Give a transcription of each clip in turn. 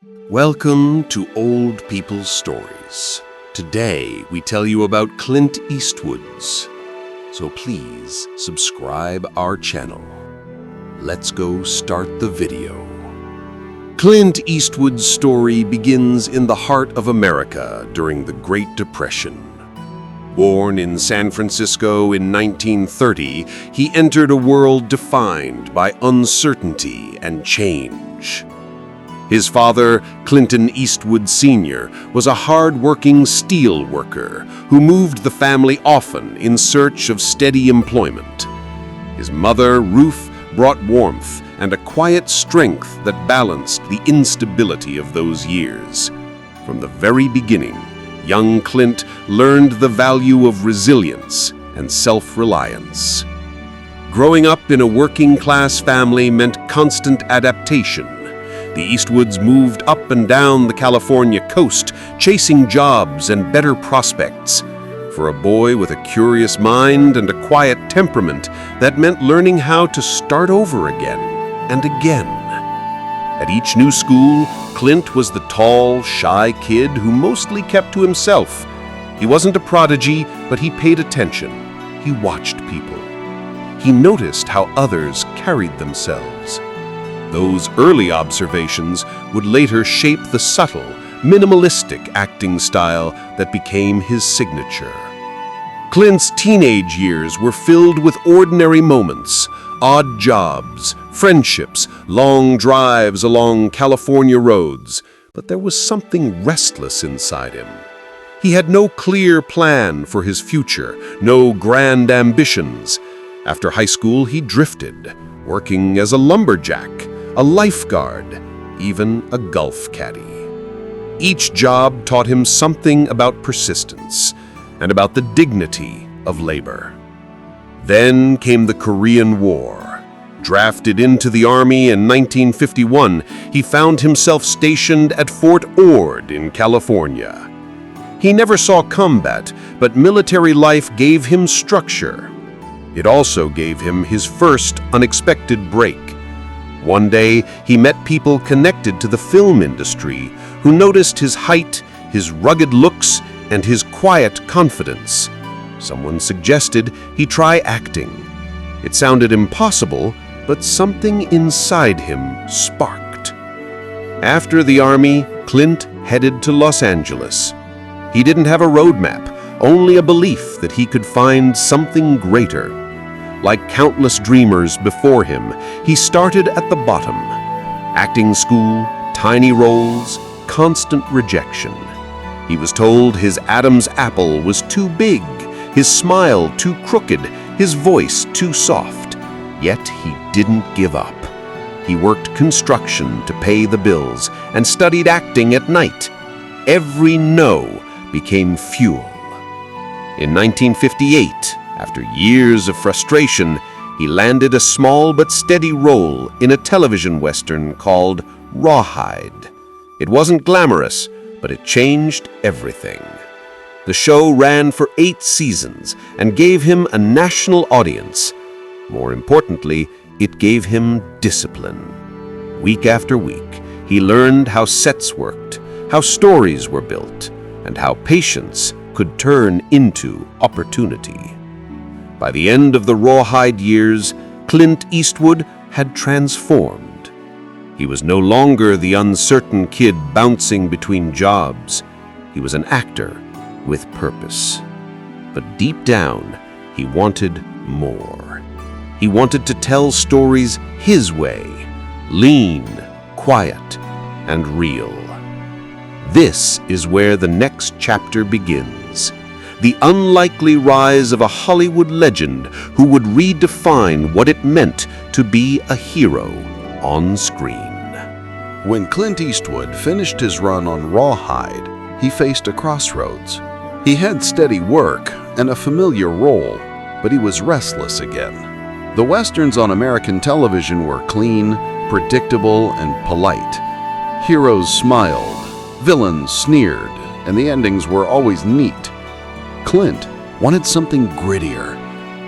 Welcome to Old People's Stories. Today we tell you about Clint Eastwood's. So please subscribe our channel. Let's go start the video. Clint Eastwood's story begins in the heart of America during the Great Depression. Born in San Francisco in 1930, he entered a world defined by uncertainty and change. His father, Clinton Eastwood Sr., was a hard-working steel worker who moved the family often in search of steady employment. His mother, Ruth, brought warmth and a quiet strength that balanced the instability of those years. From the very beginning, young Clint learned the value of resilience and self-reliance. Growing up in a working-class family meant constant adaptation. The Eastwoods moved up and down the California coast, chasing jobs and better prospects. For a boy with a curious mind and a quiet temperament, that meant learning how to start over again and again. At each new school, Clint was the tall, shy kid who mostly kept to himself. He wasn't a prodigy, but he paid attention. He watched people. He noticed how others carried themselves. Those early observations would later shape the subtle, minimalistic acting style that became his signature. Clint's teenage years were filled with ordinary moments, odd jobs, friendships, long drives along California roads, but there was something restless inside him. He had no clear plan for his future, no grand ambitions. After high school, he drifted, working as a lumberjack, a lifeguard, even a golf caddy. Each job taught him something about persistence and about the dignity of labor. Then came the Korean War. Drafted into the Army in 1951, he found himself stationed at Fort Ord in California. He never saw combat, but military life gave him structure. It also gave him his first unexpected break. One day, he met people connected to the film industry who noticed his height, his rugged looks, and his quiet confidence. Someone suggested he try acting. It sounded impossible, but something inside him sparked. After the Army, Clint headed to Los Angeles. He didn't have a roadmap, only a belief that he could find something greater. Like countless dreamers before him, he started at the bottom. Acting school, tiny roles, constant rejection. He was told his Adam's apple was too big, his smile too crooked, his voice too soft. Yet he didn't give up. He worked construction to pay the bills and studied acting at night. Every no became fuel. In 1958, after years of frustration, he landed a small but steady role in a television western called Rawhide. It wasn't glamorous, but it changed everything. The show ran for 8 seasons and gave him a national audience. More importantly, it gave him discipline. Week after week, he learned how sets worked, how stories were built, and how patience could turn into opportunity. By the end of the Rawhide years, Clint Eastwood had transformed. He was no longer the uncertain kid bouncing between jobs. He was an actor with purpose. But deep down, he wanted more. He wanted to tell stories his way, lean, quiet, and real. This is where the next chapter begins. The unlikely rise of a Hollywood legend who would redefine what it meant to be a hero on screen. When Clint Eastwood finished his run on Rawhide, he faced a crossroads. He had steady work and a familiar role, but he was restless again. The westerns on American television were clean, predictable, and polite. Heroes smiled, villains sneered, and the endings were always neat. Clint wanted something grittier,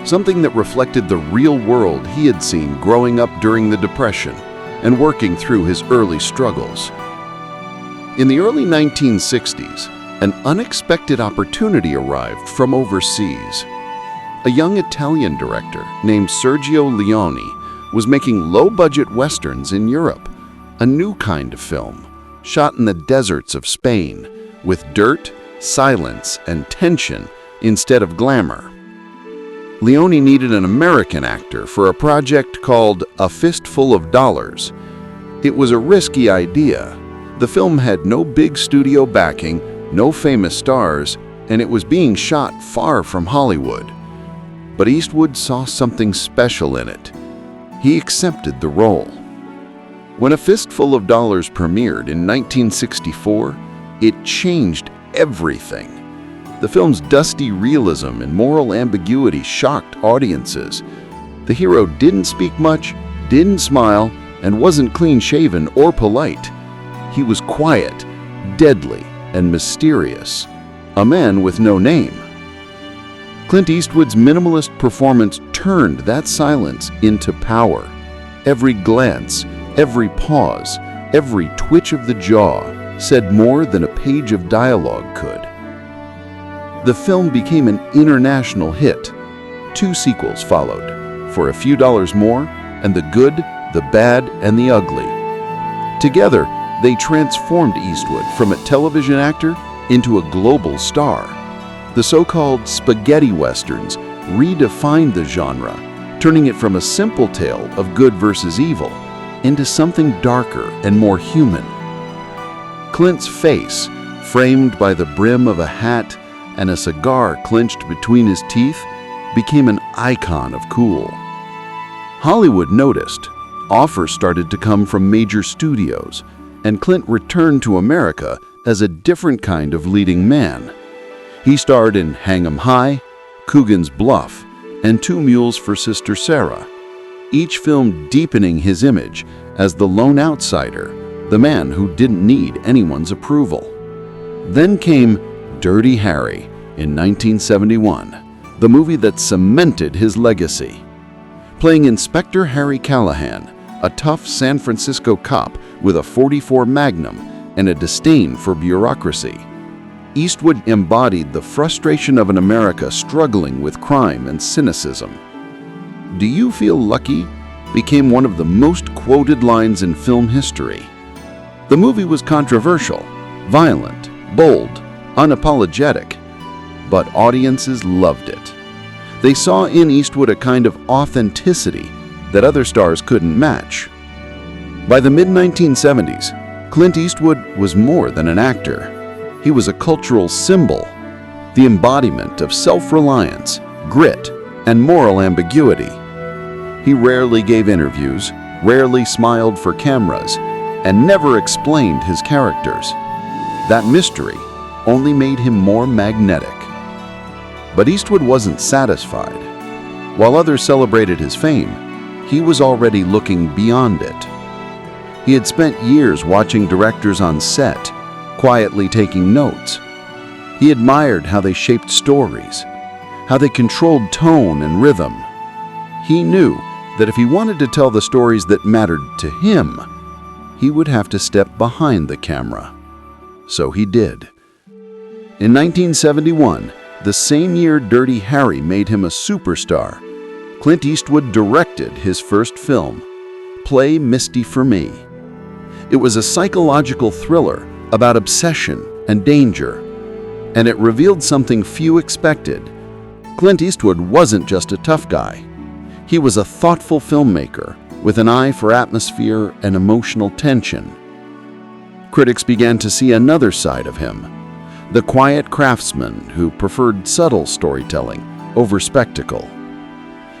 something that reflected the real world he had seen growing up during the Depression and working through his early struggles. In the early 1960s, an unexpected opportunity arrived from overseas. A young Italian director named Sergio Leone was making low-budget westerns in Europe, a new kind of film, shot in the deserts of Spain, with dirt, silence, and tension instead of glamour. Leone needed an American actor for a project called A Fistful of Dollars. It was a risky idea. The film had no big studio backing, no famous stars, and it was being shot far from Hollywood. But Eastwood saw something special in it. He accepted the role. When A Fistful of Dollars premiered in 1964, it changed everything. The film's dusty realism and moral ambiguity shocked audiences. The hero didn't speak much, didn't smile, and wasn't clean-shaven or polite. He was quiet, deadly, and mysterious, a man with no name. Clint Eastwood's minimalist performance turned that silence into power. Every glance, every pause, every twitch of the jaw said more than a page of dialogue could. The film became an international hit. 2 sequels followed, For a Few Dollars More and The Good, the Bad, and the Ugly. Together, they transformed Eastwood from a television actor into a global star. The so-called spaghetti westerns redefined the genre, turning it from a simple tale of good versus evil into something darker and more human. Clint's face, framed by the brim of a hat and a cigar clenched between his teeth, became an icon of cool. Hollywood noticed. Offers started to come from major studios, and Clint returned to America as a different kind of leading man. He starred in Hang 'em High, Coogan's Bluff, and Two Mules for Sister Sarah, each film deepening his image as the lone outsider, the man who didn't need anyone's approval. Then came Dirty Harry in 1971, the movie that cemented his legacy. Playing Inspector Harry Callahan, a tough San Francisco cop with a .44 Magnum and a disdain for bureaucracy, Eastwood embodied the frustration of an America struggling with crime and cynicism. "Do you feel lucky?" became one of the most quoted lines in film history. The movie was controversial, violent, bold, unapologetic, but audiences loved it. They saw in Eastwood a kind of authenticity that other stars couldn't match. By the mid-1970s, Clint Eastwood was more than an actor. He was a cultural symbol, the embodiment of self-reliance, grit, and moral ambiguity. He rarely gave interviews, rarely smiled for cameras, and never explained his characters. That mystery only made him more magnetic. But Eastwood wasn't satisfied. While others celebrated his fame, he was already looking beyond it. He had spent years watching directors on set, quietly taking notes. He admired how they shaped stories, how they controlled tone and rhythm. He knew that if he wanted to tell the stories that mattered to him, he would have to step behind the camera. So he did. In 1971, the same year Dirty Harry made him a superstar, Clint Eastwood directed his first film, Play Misty for Me. It was a psychological thriller about obsession and danger, and it revealed something few expected. Clint Eastwood wasn't just a tough guy. He was a thoughtful filmmaker with an eye for atmosphere and emotional tension. Critics began to see another side of him, the quiet craftsman who preferred subtle storytelling over spectacle.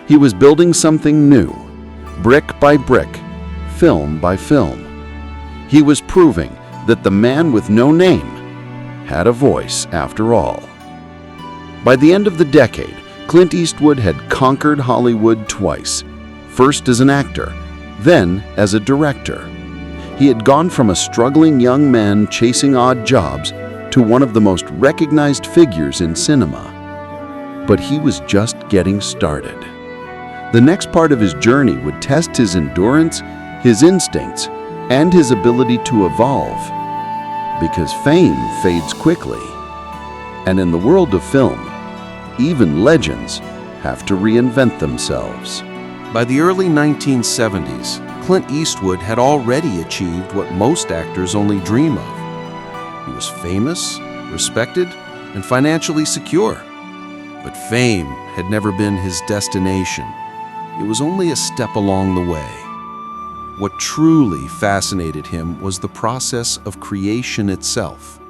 He was building something new, brick by brick, film by film. He was proving that the man with no name had a voice after all. By the end of the decade, Clint Eastwood had conquered Hollywood twice, first as an actor, then as a director. He had gone from a struggling young man chasing odd jobs to one of the most recognized figures in cinema. But he was just getting started. The next part of his journey would test his endurance, his instincts, and his ability to evolve. because fame fades quickly. And in the world of film, even legends have to reinvent themselves. By the early 1970s, Clint Eastwood had already achieved what most actors only dream of. He was famous, respected, and financially secure. But fame had never been his destination. It was only a step along the way. What truly fascinated him was the process of creation itself.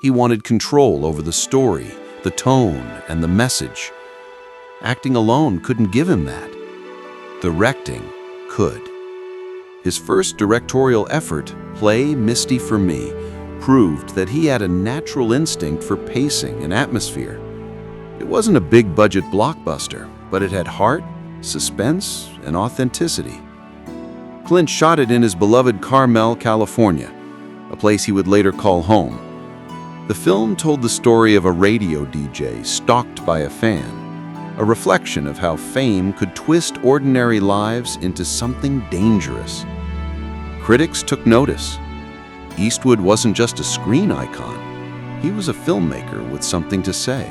He wanted control over the story, the tone, and the message. Acting alone couldn't give him that. Directing could. His first directorial effort, Play Misty for Me, proved that he had a natural instinct for pacing and atmosphere. It wasn't a big-budget blockbuster, but it had heart, suspense, and authenticity. Clint shot it in his beloved Carmel, California, a place he would later call home. The film told the story of a radio DJ stalked by a fan, a reflection of how fame could twist ordinary lives into something dangerous. Critics took notice. Eastwood wasn't just a screen icon. He was a filmmaker with something to say.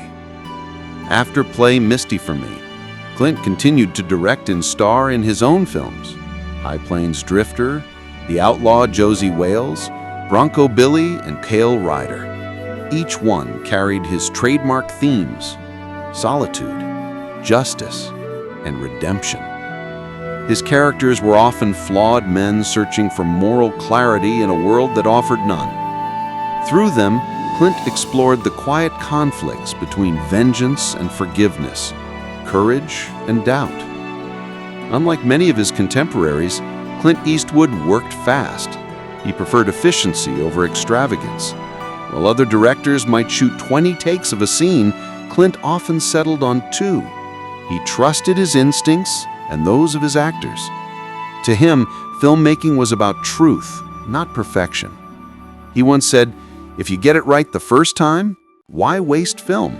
After Play Misty for Me, Clint continued to direct and star in his own films: High Plains Drifter, The Outlaw Josie Wales, Bronco Billy, and Kale Ryder. Each one carried his trademark themes: solitude, justice, and redemption. His characters were often flawed men searching for moral clarity in a world that offered none. Through them, Clint explored the quiet conflicts between vengeance and forgiveness, courage and doubt. Unlike many of his contemporaries, Clint Eastwood worked fast. He preferred efficiency over extravagance. While other directors might shoot 20 takes of a scene, Clint often settled on 2. He trusted his instincts and those of his actors. To him, filmmaking was about truth, not perfection. He once said, "If you get it right the first time, why waste film?"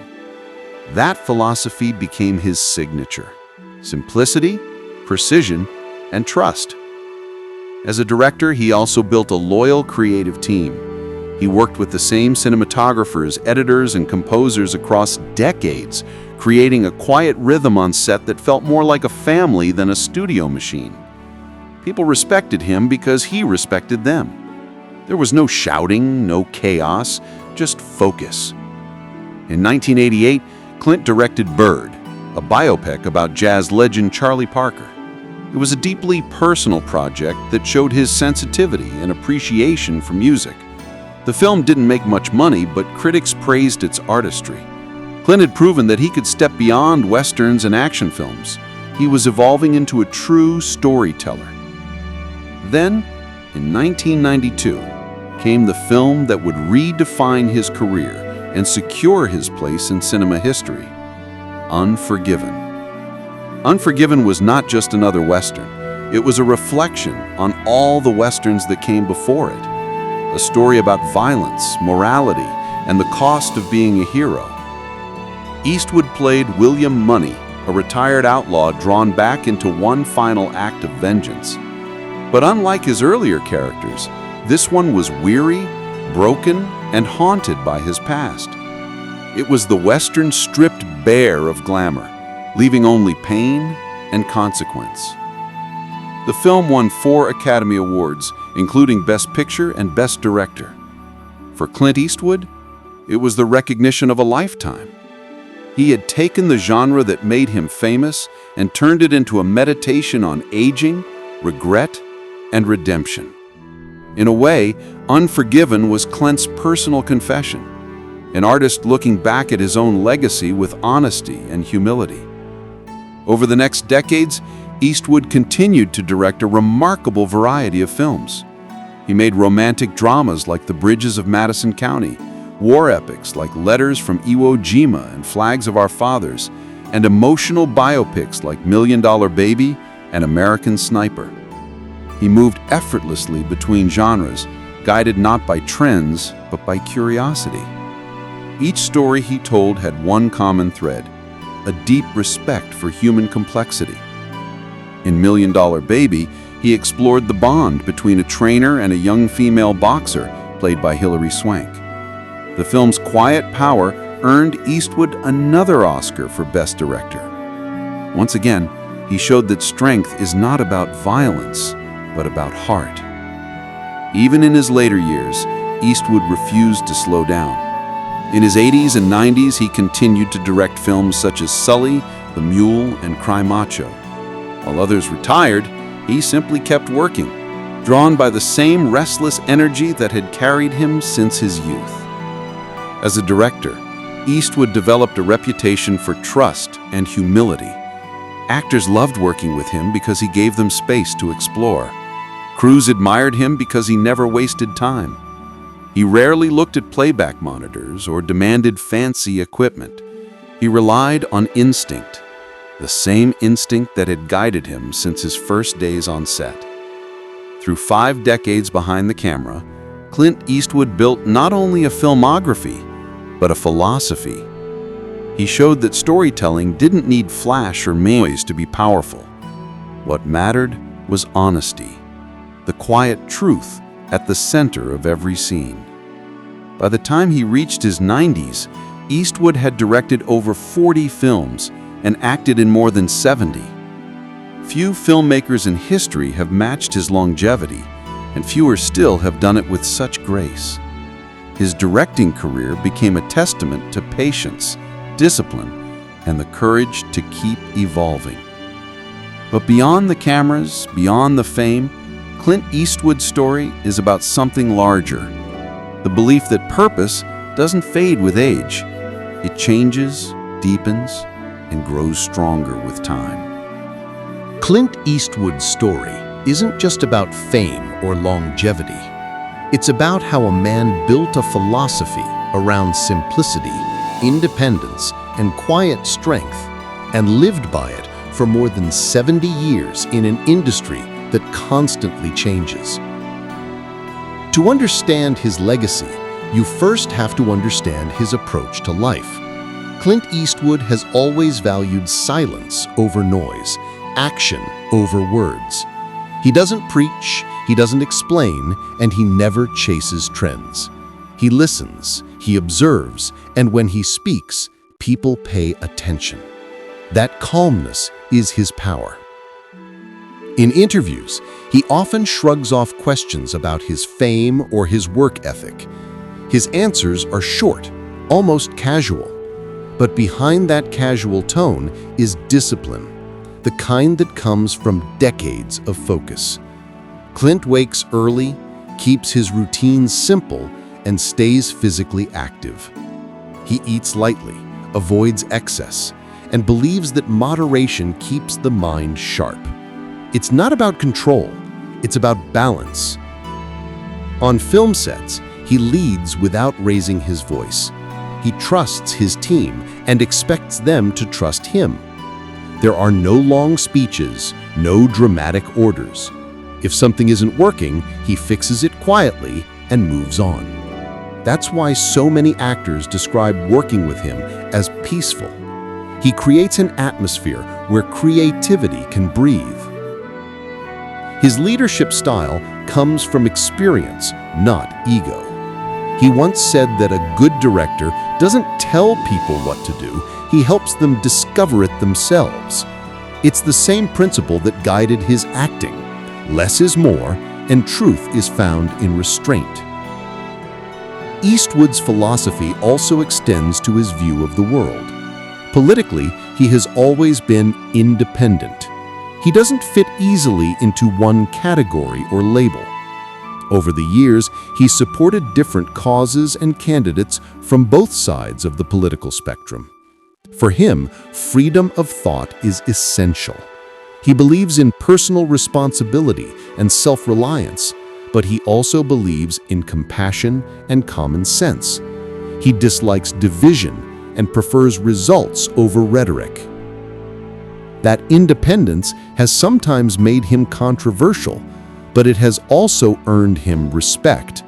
That philosophy became his signature: simplicity, precision, and trust. As a director, he also built a loyal creative team. He worked with the same cinematographers, editors, and composers across decades, creating a quiet rhythm on set that felt more like a family than a studio machine. People respected him because he respected them. There was no shouting, no chaos, just focus. In 1988, Clint directed Bird, a biopic about jazz legend Charlie Parker. It was a deeply personal project that showed his sensitivity and appreciation for music. The film didn't make much money, but critics praised its artistry. Clint had proven that he could step beyond westerns and action films. He was evolving into a true storyteller. Then, in 1992, came the film that would redefine his career and secure his place in cinema history: Unforgiven. Unforgiven was not just another western. It was a reflection on all the westerns that came before it. A story about violence, morality, and the cost of being a hero. Eastwood played William Money, a retired outlaw drawn back into one final act of vengeance. But unlike his earlier characters, this one was weary, broken, and haunted by his past. It was the western stripped bare of glamour, leaving only pain and consequence. The film won 4 Academy Awards, including Best Picture and Best Director. For Clint Eastwood, it was the recognition of a lifetime. He had taken the genre that made him famous and turned it into a meditation on aging, regret, and redemption. In a way, Unforgiven was Clint's personal confession, an artist looking back at his own legacy with honesty and humility. Over the next decades, Eastwood continued to direct a remarkable variety of films. He made romantic dramas like The Bridges of Madison County, war epics like Letters from Iwo Jima and Flags of Our Fathers, and emotional biopics like $1 Million Baby and American Sniper. He moved effortlessly between genres, guided not by trends, but by curiosity. Each story he told had one common thread: a deep respect for human complexity. In $1 Million Baby, he explored the bond between a trainer and a young female boxer, played by Hilary Swank. The film's quiet power earned Eastwood another Oscar for Best Director. Once again, he showed that strength is not about violence, but about heart. Even in his later years, Eastwood refused to slow down. In his 80s and 90s, he continued to direct films such as Sully, The Mule, and Cry Macho. While others retired, he simply kept working, drawn by the same restless energy that had carried him since his youth. As a director, Eastwood developed a reputation for trust and humility. Actors loved working with him because he gave them space to explore. Crews admired him because he never wasted time. He rarely looked at playback monitors or demanded fancy equipment. He relied on instinct, the same instinct that had guided him since his first days on set. Through 5 decades behind the camera, Clint Eastwood built not only a filmography, but a philosophy. He showed that storytelling didn't need flash or noise to be powerful. What mattered was honesty, the quiet truth at the center of every scene. By the time he reached his 90s, Eastwood had directed over 40 films and acted in more than 70. Few filmmakers in history have matched his longevity, and fewer still have done it with such grace. His directing career became a testament to patience, discipline, and the courage to keep evolving. But beyond the cameras, beyond the fame, Clint Eastwood's story is about something larger. The belief that purpose doesn't fade with age. It changes, deepens, and grows stronger with time. Clint Eastwood's story isn't just about fame or longevity. It's about how a man built a philosophy around simplicity, independence, and quiet strength, and lived by it for more than 70 years in an industry that constantly changes. To understand his legacy, you first have to understand his approach to life. Clint Eastwood has always valued silence over noise, action over words. He doesn't preach, he doesn't explain, and he never chases trends. He listens, he observes, and when he speaks, people pay attention. That calmness is his power. In interviews, he often shrugs off questions about his fame or his work ethic. His answers are short, almost casual. But behind that casual tone is discipline, the kind that comes from decades of focus. Clint wakes early, keeps his routines simple, and stays physically active. He eats lightly, avoids excess, and believes that moderation keeps the mind sharp. It's not about control, it's about balance. On film sets, he leads without raising his voice. He trusts his team and expects them to trust him. There are no long speeches, no dramatic orders. If something isn't working, he fixes it quietly and moves on. That's why so many actors describe working with him as peaceful. He creates an atmosphere where creativity can breathe. His leadership style comes from experience, not ego. He once said that a good director doesn't tell people what to do, he helps them discover it themselves. It's the same principle that guided his acting. Less is more, and truth is found in restraint. Eastwood's philosophy also extends to his view of the world. Politically, he has always been independent. He doesn't fit easily into one category or label. Over the years, he supported different causes and candidates from both sides of the political spectrum. For him, freedom of thought is essential. He believes in personal responsibility and self-reliance, but he also believes in compassion and common sense. He dislikes division and prefers results over rhetoric. That independence has sometimes made him controversial, but it has also earned him respect.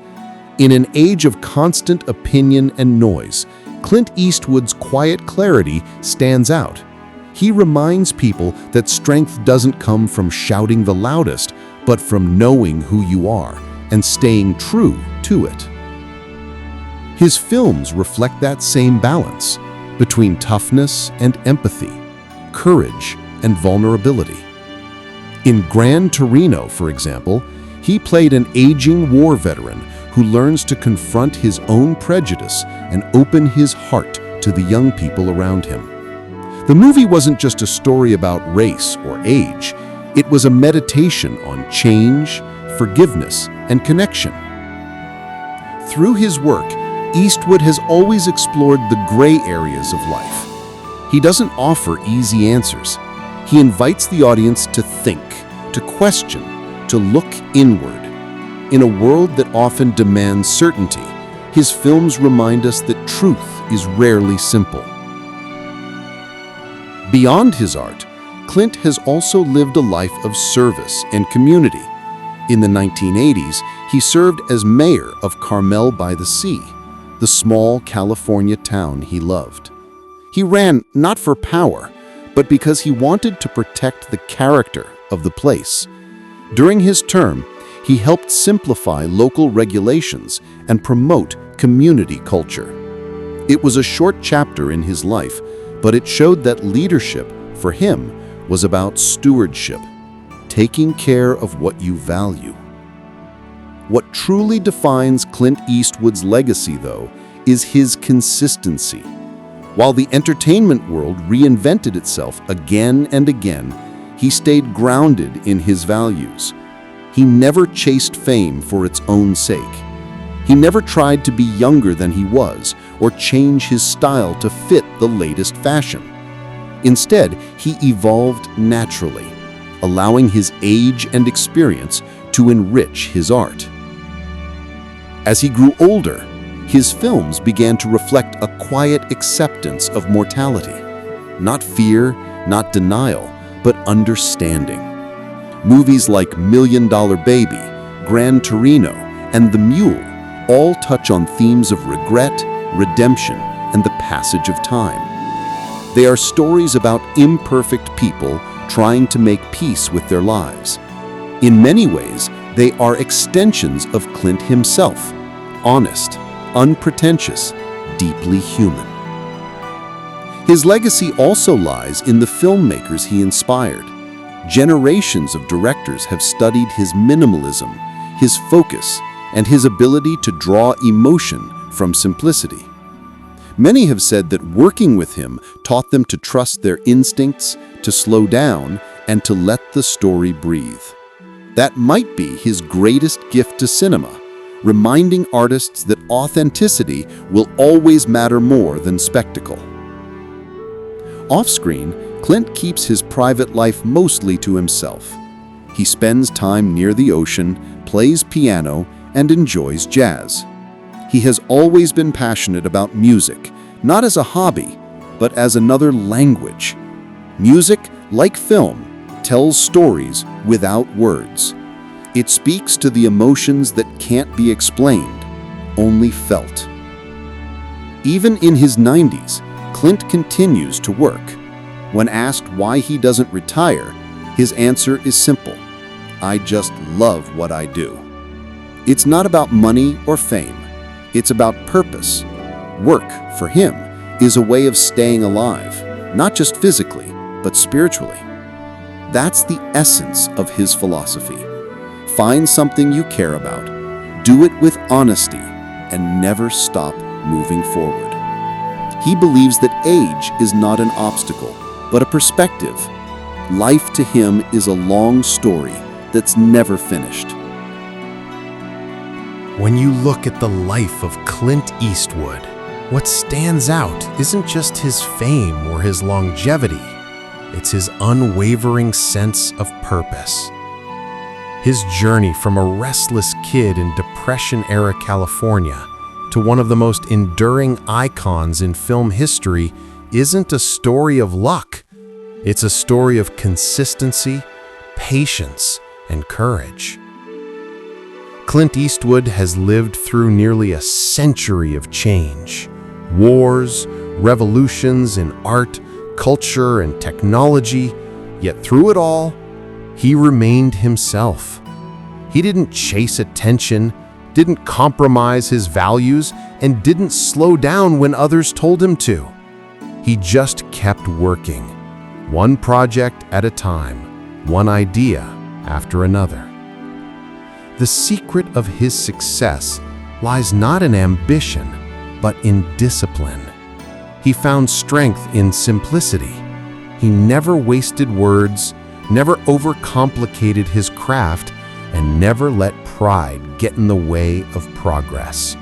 In an age of constant opinion and noise, Clint Eastwood's quiet clarity stands out. He reminds people that strength doesn't come from shouting the loudest, but from knowing who you are and staying true to it. His films reflect that same balance between toughness and empathy, courage and vulnerability. In Gran Torino, for example, he played an aging war veteran who learns to confront his own prejudice and open his heart to the young people around him. The movie wasn't just a story about race or age, it was a meditation on change, forgiveness, and connection. Through his work, Eastwood has always explored the gray areas of life. He doesn't offer easy answers. He invites the audience to think, to question, to look inward. In a world that often demands certainty, his films remind us that truth is rarely simple. Beyond his art, Clint has also lived a life of service and community. In the 1980s, he served as mayor of Carmel by the Sea, the small California town he loved. He ran not for power, but because he wanted to protect the character of the place. During his term, he helped simplify local regulations and promote community culture. It was a short chapter in his life, but it showed that leadership, for him, was about stewardship, taking care of what you value. What truly defines Clint Eastwood's legacy, though, is his consistency. While the entertainment world reinvented itself again and again, he stayed grounded in his values. He never chased fame for its own sake. He never tried to be younger than he was or change his style to fit the latest fashion. Instead, he evolved naturally, allowing his age and experience to enrich his art. As he grew older, his films began to reflect a quiet acceptance of mortality. Not fear, not denial, but understanding. Movies like $1 Million Baby, Gran Torino, and The Mule all touch on themes of regret, redemption, and the passage of time. They are stories about imperfect people trying to make peace with their lives. In many ways, they are extensions of Clint himself, honest, unpretentious, deeply human. His legacy also lies in the filmmakers he inspired. Generations of directors have studied his minimalism, his focus, and his ability to draw emotion from simplicity. Many have said that working with him taught them to trust their instincts, to slow down, and to let the story breathe. That might be his greatest gift to cinema, reminding artists that authenticity will always matter more than spectacle. Off-screen, Clint keeps his private life mostly to himself. He spends time near the ocean, plays piano, and enjoys jazz. He has always been passionate about music, not as a hobby, but as another language. Music, like film, tells stories without words. It speaks to the emotions that can't be explained, only felt. Even in his 90s, Clint continues to work. When asked why he doesn't retire, his answer is simple: I just love what I do. It's not about money or fame. It's about purpose. Work, for him, is a way of staying alive, not just physically, but spiritually. That's the essence of his philosophy. Find something you care about, do it with honesty, and never stop moving forward. He believes that age is not an obstacle, but a perspective. Life to him is a long story that's never finished. When you look at the life of Clint Eastwood, what stands out isn't just his fame or his longevity, it's his unwavering sense of purpose. His journey from a restless kid in Depression-era California to one of the most enduring icons in film history isn't a story of luck. It's a story of consistency, patience, and courage. Clint Eastwood has lived through nearly a century of change. Wars, revolutions in art, culture, and technology, yet through it all, he remained himself. He didn't chase attention, didn't compromise his values, and didn't slow down when others told him to. He just kept working, one project at a time, one idea after another. The secret of his success lies not in ambition, but in discipline. He found strength in simplicity. He never wasted words, never overcomplicated his craft, and never let pride get in the way of progress.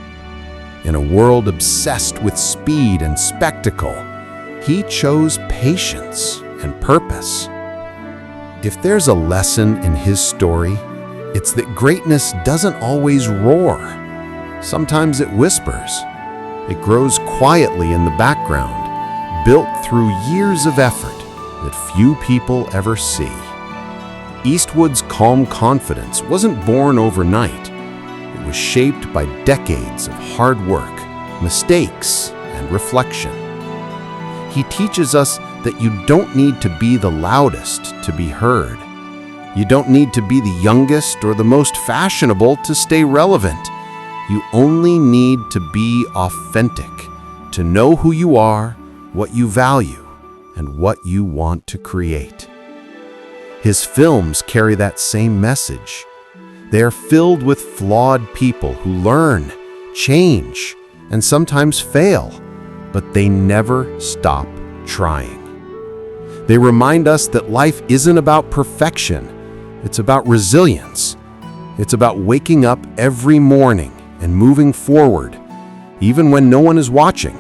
In a world obsessed with speed and spectacle, he chose patience and purpose. If there's a lesson in his story, it's that greatness doesn't always roar. Sometimes it whispers. It grows quietly in the background, built through years of effort that few people ever see. Eastwood's calm confidence wasn't born overnight. It was shaped by decades of hard work, mistakes, and reflection. He teaches us that you don't need to be the loudest to be heard. You don't need to be the youngest or the most fashionable to stay relevant. You only need to be authentic, to know who you are, what you value, and what you want to create. His films carry that same message. They are filled with flawed people who learn, change, and sometimes fail, but they never stop trying. They remind us that life isn't about perfection. It's about resilience. It's about waking up every morning and moving forward, even when no one is watching.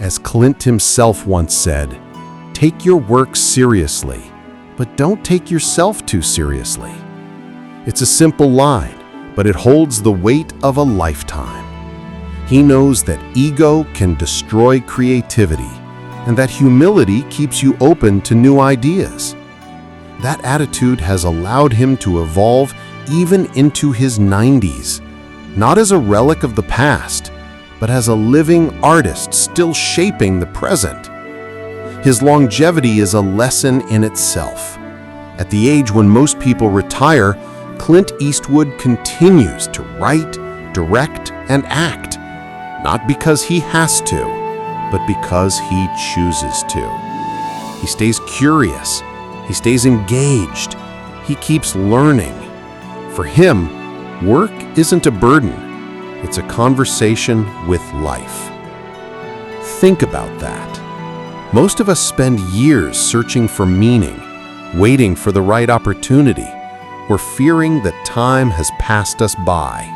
As Clint himself once said, "Take your work seriously, but don't take yourself too seriously." It's a simple line, but it holds the weight of a lifetime. He knows that ego can destroy creativity, and that humility keeps you open to new ideas. That attitude has allowed him to evolve even into his 90s, not as a relic of the past, but as a living artist still shaping the present. His longevity is a lesson in itself. At the age when most people retire, Clint Eastwood continues to write, direct, and act, not because he has to, but because he chooses to. He stays curious, he stays engaged, he keeps learning. For him, work isn't a burden, it's a conversation with life. Think about that. Most of us spend years searching for meaning, waiting for the right opportunity, or fearing that time has passed us by.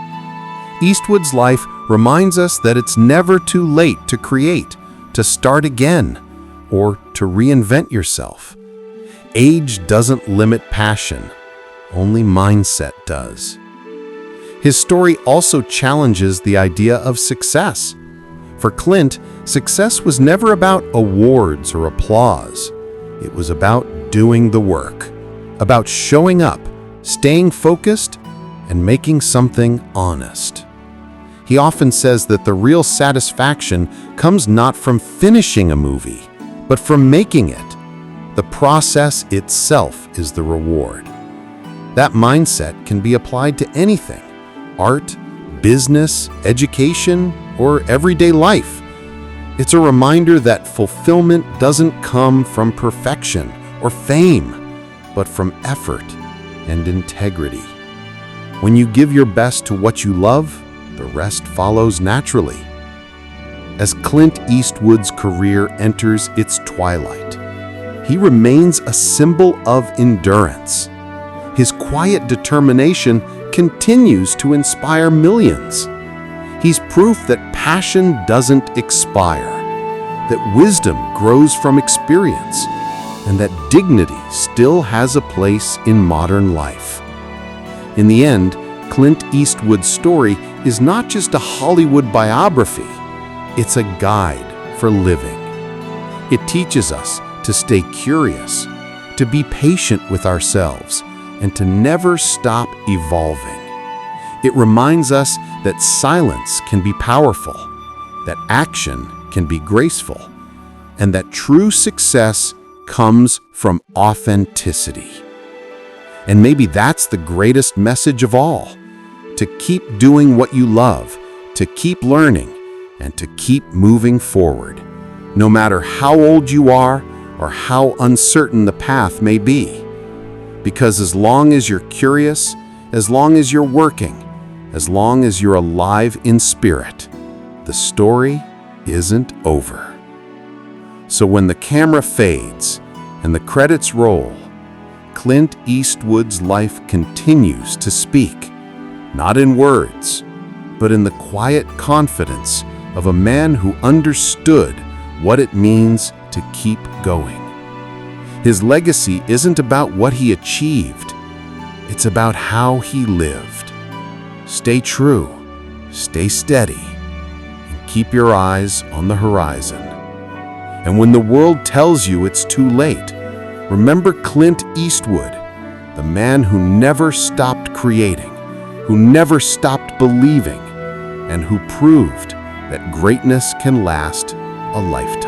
Eastwood's life reminds us that it's never too late to create, to start again, or to reinvent yourself. Age doesn't limit passion, only mindset does. His story also challenges the idea of success. For Clint, success was never about awards or applause. It was about doing the work, about showing up, staying focused, and making something honest. He often says that the real satisfaction comes not from finishing a movie, but from making it. The process itself is the reward. That mindset can be applied to anything: art, business, education, or everyday life. It's a reminder that fulfillment doesn't come from perfection or fame, but from effort and integrity. When you give your best to what you love, the rest follows naturally. As Clint Eastwood's career enters its twilight, he remains a symbol of endurance. His quiet determination continues to inspire millions. He's proof that passion doesn't expire, that wisdom grows from experience, and that dignity still has a place in modern life. In the end, Clint Eastwood's story is not just a Hollywood biography, it's a guide for living. It teaches us to stay curious, to be patient with ourselves, and to never stop evolving. It reminds us that silence can be powerful, that action can be graceful, and that true success comes from authenticity. And maybe that's the greatest message of all: to keep doing what you love, to keep learning, and to keep moving forward, no matter how old you are or how uncertain the path may be. Because as long as you're curious, as long as you're working, as long as you're alive in spirit, the story isn't over. So when the camera fades and the credits roll, Clint Eastwood's life continues to speak, not in words, but in the quiet confidence of a man who understood what it means to keep going. His legacy isn't about what he achieved, it's about how he lived. Stay true, stay steady, and keep your eyes on the horizon. And when the world tells you it's too late, remember Clint Eastwood, the man who never stopped creating, who never stopped believing, and who proved that greatness can last a lifetime.